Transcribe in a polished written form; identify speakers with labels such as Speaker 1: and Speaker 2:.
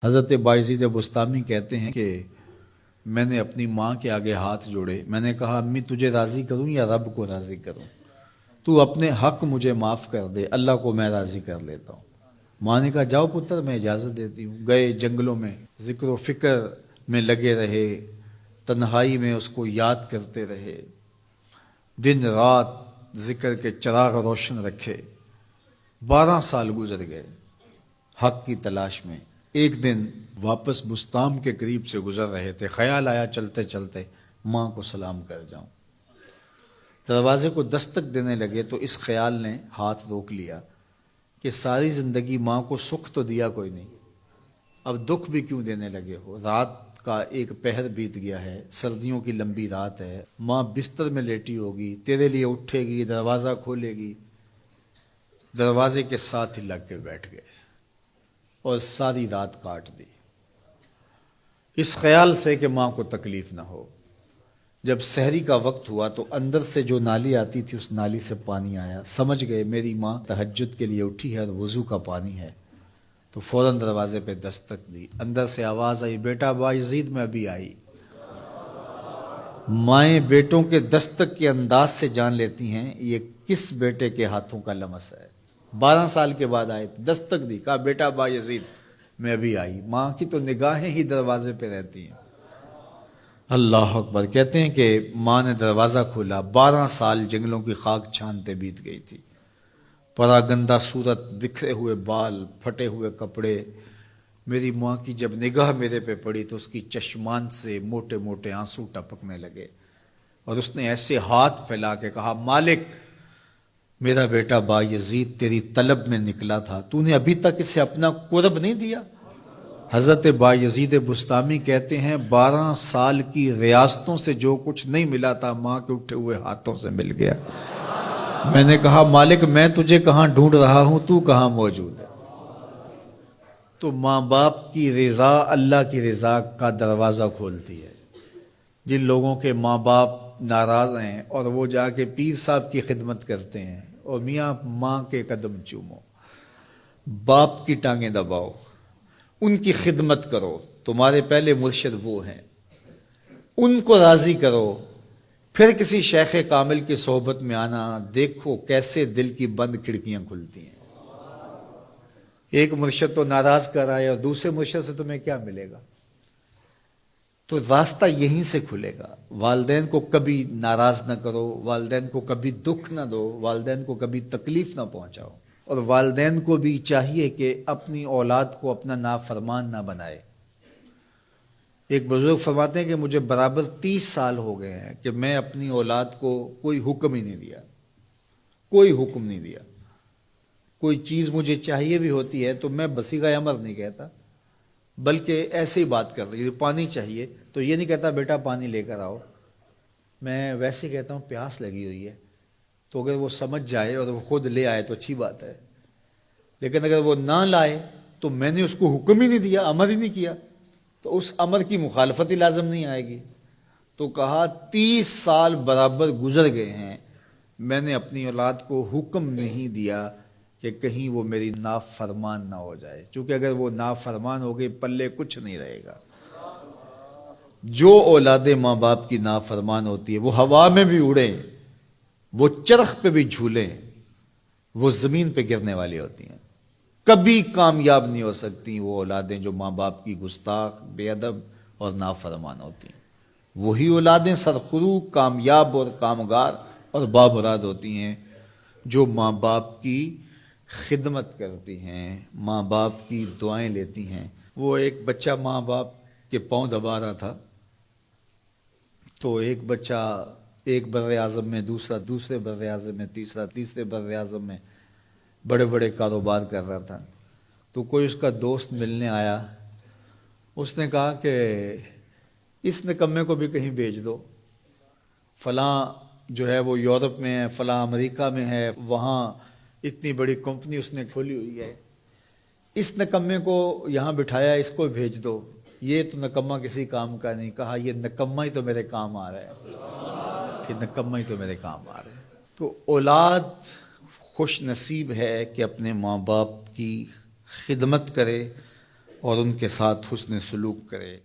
Speaker 1: حضرت بایزید بستامی کہتے ہیں کہ میں نے اپنی ماں کے آگے ہاتھ جوڑے، میں نے کہا امی تجھے راضی کروں یا رب کو راضی کروں؟ تو اپنے حق مجھے معاف کر دے، اللہ کو میں راضی کر لیتا ہوں۔ ماں نے کہا جاؤ پتر میں اجازت دیتی ہوں۔ گئے جنگلوں میں ذکر و فکر میں لگے رہے، تنہائی میں اس کو یاد کرتے رہے، دن رات ذکر کے چراغ روشن رکھے۔ 12 سال گزر گئے حق کی تلاش میں۔ ایک دن واپس بستام کے قریب سے گزر رہے تھے، خیال آیا چلتے چلتے ماں کو سلام کر جاؤں۔ دروازے کو دستک دینے لگے تو اس خیال نے ہاتھ روک لیا کہ ساری زندگی ماں کو سکھ تو دیا کوئی نہیں، اب دکھ بھی کیوں دینے لگے ہو؟ رات کا ایک پہر بیت گیا ہے، سردیوں کی لمبی رات ہے، ماں بستر میں لیٹی ہوگی، تیرے لیے اٹھے گی، دروازہ کھولے گی۔ دروازے کے ساتھ ہی لگ کے بیٹھ گئے اور ساری رات کاٹ دی، اس خیال سے کہ ماں کو تکلیف نہ ہو۔ جب سحری کا وقت ہوا تو اندر سے جو نالی آتی تھی اس نالی سے پانی آیا، سمجھ گئے میری ماں تہجد کے لیے اٹھی ہے اور وضو کا پانی ہے، تو فوراً دروازے پہ دستک دی۔ اندر سے آواز آئی بیٹا بایزید میں ابھی آئی۔ مائیں بیٹوں کے دستک کے انداز سے جان لیتی ہیں یہ کس بیٹے کے ہاتھوں کا لمس ہے۔ 12 سال کے بعد آئے، دستک دی، کہا بیٹا بایزید میں ابھی آئی۔ ماں کی تو نگاہیں ہی دروازے پہ رہتی ہیں۔ اللہ اکبر۔ کہتے ہیں کہ ماں نے دروازہ کھولا، 12 سال جنگلوں کی خاک چھانتے بیت گئی تھی، پراگندہ صورت، بکھرے ہوئے بال، پھٹے ہوئے کپڑے۔ میری ماں کی جب نگاہ میرے پہ پڑی تو اس کی چشمان سے موٹے موٹے آنسو ٹپکنے لگے، اور اس نے ایسے ہاتھ پھیلا کے کہا مالک میرا بیٹا بایزید تیری طلب میں نکلا تھا، تو نے ابھی تک اسے اپنا قرب نہیں دیا۔ حضرت بایزید بستامی کہتے ہیں 12 سال کی ریاستوں سے جو کچھ نہیں ملا تھا ماں کے اٹھے ہوئے ہاتھوں سے مل گیا۔ میں نے کہا مالک میں تجھے کہاں ڈھونڈ رہا ہوں، تو کہاں موجود ہے؟ تو ماں باپ کی رضا اللہ کی رضا کا دروازہ کھولتی ہے۔ جن لوگوں کے ماں باپ ناراض ہیں اور وہ جا کے پیر صاحب کی خدمت کرتے ہیں، اور میاں ماں کے قدم چومو، باپ کی ٹانگیں دباؤ، ان کی خدمت کرو، تمہارے پہلے مرشد وہ ہیں، ان کو راضی کرو، پھر کسی شیخ کامل کی صحبت میں آنا، دیکھو کیسے دل کی بند کھڑکیاں کھلتی ہیں۔ ایک مرشد تو ناراض کر رہا ہے اور دوسرے مرشد سے تمہیں کیا ملے گا؟ تو راستہ یہیں سے کھلے گا۔ والدین کو کبھی ناراض نہ کرو، والدین کو کبھی دکھ نہ دو، والدین کو کبھی تکلیف نہ پہنچاؤ، اور والدین کو بھی چاہیے کہ اپنی اولاد کو اپنا نافرمان نہ بنائے۔ ایک بزرگ فرماتے ہیں کہ مجھے برابر 30 سال ہو گئے ہیں کہ میں اپنی اولاد کو کوئی حکم ہی نہیں دیا، کوئی حکم نہیں دیا۔ کوئی چیز مجھے چاہیے بھی ہوتی ہے تو میں بصیغہ امر نہیں کہتا، بلکہ ایسے ہی بات کر رہی ہوں، پانی چاہیے تو یہ نہیں کہتا بیٹا پانی لے کر آؤ، میں ویسے کہتا ہوں پیاس لگی ہوئی ہے، تو اگر وہ سمجھ جائے اور وہ خود لے آئے تو اچھی بات ہے، لیکن اگر وہ نہ لائے تو میں نے اس کو حکم ہی نہیں دیا، امر ہی نہیں کیا، تو اس امر کی مخالفت ہی لازم نہیں آئے گی۔ تو کہا 30 سال برابر گزر گئے ہیں، میں نے اپنی اولاد کو حکم نہیں دیا کہ کہیں وہ میری نافرمان نہ ہو جائے، چونکہ اگر وہ نافرمان ہو گئی پلے کچھ نہیں رہے گا۔ جو اولاد ماں باپ کی نافرمان ہوتی ہے وہ ہوا میں بھی اڑیں، وہ چرخ پہ بھی جھولیں، وہ زمین پہ گرنے والی ہوتی ہیں، کبھی کامیاب نہیں ہو سکتی وہ اولادیں جو ماں باپ کی گستاخ، بے ادب اور نافرمان ہوتی ہیں۔ وہی اولادیں سرخرو، کامیاب اور کامگار اور بامراد ہوتی ہیں جو ماں باپ کی خدمت کرتی ہیں، ماں باپ کی دعائیں لیتی ہیں۔ وہ ایک بچہ ماں باپ کے پاؤں دبا رہا تھا، تو ایک بچہ ایک بر اعظم میں، دوسرا دوسرے بر اعظم میں، تیسرا تیسرے بر اعظم میں بڑے بڑے کاروبار کر رہا تھا۔ تو کوئی اس کا دوست ملنے آیا، اس نے کہا کہ اس نکمے کو بھی کہیں بھیج دو، فلاں جو ہے وہ یورپ میں ہے، فلاں امریکہ میں ہے، وہاں اتنی بڑی کمپنی اس نے کھولی ہوئی ہے، اس نکمے کو یہاں بٹھایا، اس کو بھیج دو، یہ تو نکمہ کسی کام کا نہیں۔ کہا یہ نکمہ ہی تو میرے کام آ رہا ہے، کہ نکمہ ہی تو میرے کام آ رہا ہے۔ تو اولاد خوش نصیب ہے کہ اپنے ماں باپ کی خدمت کرے، اور ان کے ساتھ حسن سلوک کرے۔